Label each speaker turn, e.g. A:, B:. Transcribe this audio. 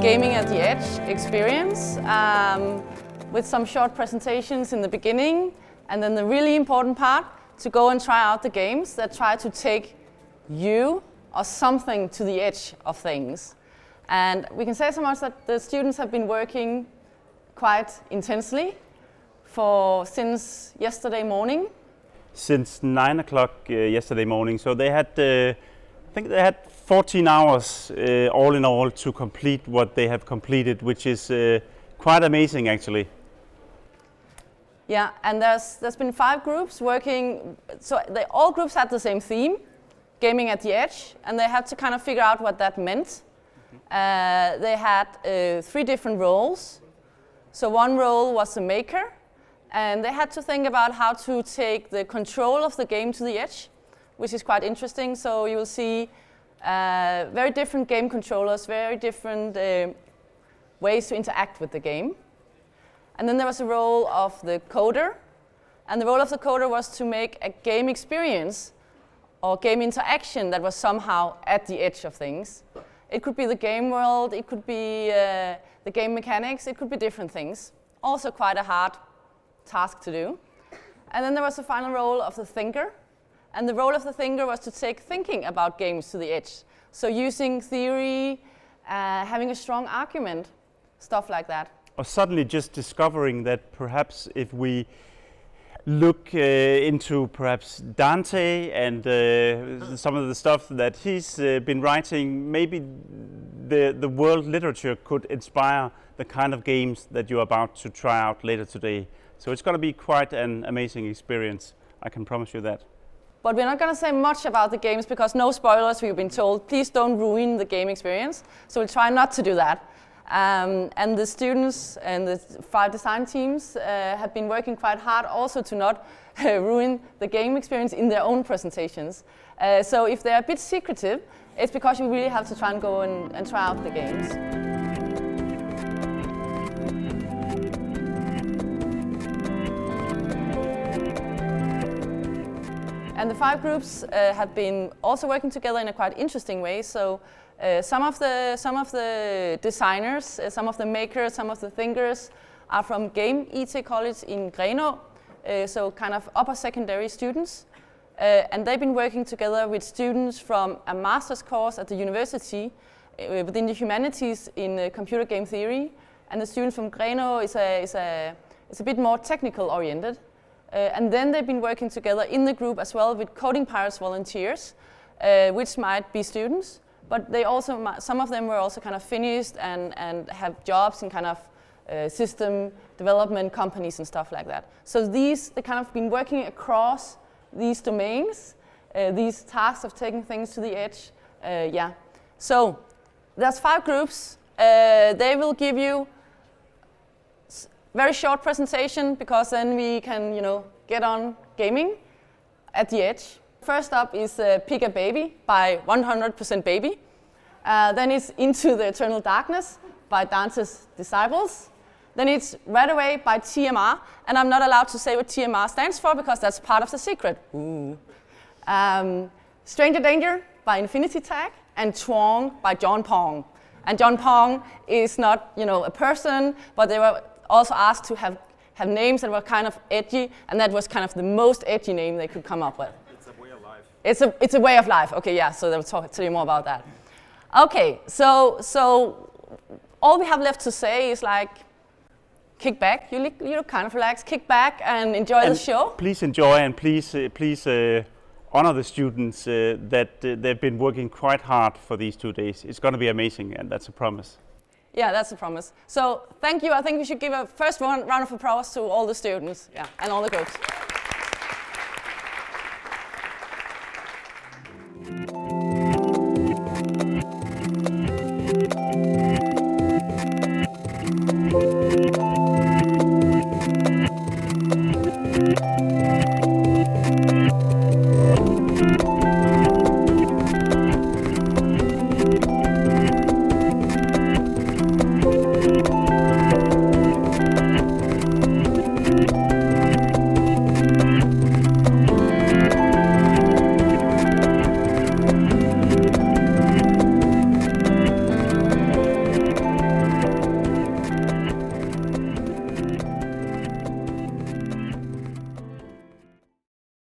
A: Gaming at the Edge experience with some short presentations in the beginning, and then the really important part, to go and try out the games that try to take you or something to the edge of things. And we can say so much that the students have been working quite intensely since yesterday morning.
B: Since 9 o'clock yesterday morning. So they had, I think they had 14 hours all in all to complete what they have completed, which is quite amazing actually.
A: Yeah, and there's been 5 groups working, so all groups had the same theme, Gaming at the Edge, and they had to kind of figure out what that meant. They had 3 different roles. So one role was the maker, and they had to think about how to take the control of the game to the edge, which is quite interesting. So you will see very different game controllers, very different ways to interact with the game. And then there was a role of the coder, and the role of the coder was to make a game experience or game interaction that was somehow at the edge of things. It could be the game world, it could be the game mechanics, it could be different things. Also quite a hard task to do. And then there was the final role of the thinker, and the role of the thinker was to take thinking about games to the edge. So using theory, having a strong argument, stuff like that.
B: Or suddenly just discovering that perhaps if we look into perhaps Dante and some of the stuff that he's been writing, maybe the world literature could inspire the kind of games that you're about to try out later today. So it's going to be quite an amazing experience, I can promise you that.
A: But we're not going to say much about the games because no spoilers, we've been told. Please don't ruin the game experience. So we'll try not to do that. And the students and the 5 design teams have been working quite hard also to not ruin the game experience in their own presentations. So if they're a bit secretive, it's because you really have to try and go and try out the games. And the 5 groups have been also working together in a quite interesting way. So some of the designers, some of the makers, some of the thinkers are from Game IT College in Nørgård, so kind of upper secondary students. And they've been working together with students from a master's course at the university within the humanities in computer game theory. And the student from Nørgård is a bit more technical oriented. And then they've been working together in the group as well with Coding Pirates volunteers, which might be students, but they also, some of them were also kind of finished and have jobs in kind of system development companies and stuff like that. So they kind of been working across these domains, these tasks of taking things to the edge. Yeah. So there's 5 groups. They will give you very short presentation because then we can, get on gaming at the edge. First up is Pick a Baby by 100% Baby. Then it's Into the Eternal Darkness by Dante's Disciples. Then it's Right Away by TMR, and I'm not allowed to say what TMR stands for because that's part of the secret. Ooh. Stranger Danger by Infinity Tag, and Twong by John Pong. And John Pong is not, a person, but they were also asked to have names that were kind of edgy, and that was kind of the most edgy name they could come up with.
C: It's a way of life.
A: It's a way of life. Okay, yeah. So they'll tell you more about that. Okay, so all we have left to say is kick back. You look kind of relaxed. Kick back and enjoy the show.
B: Please enjoy and please honor the students that they've been working quite hard for these 2 days. It's going to be amazing, and that's a promise.
A: Yeah, that's a promise. So thank you. I think we should give a first round of applause to all the students, and all the groups.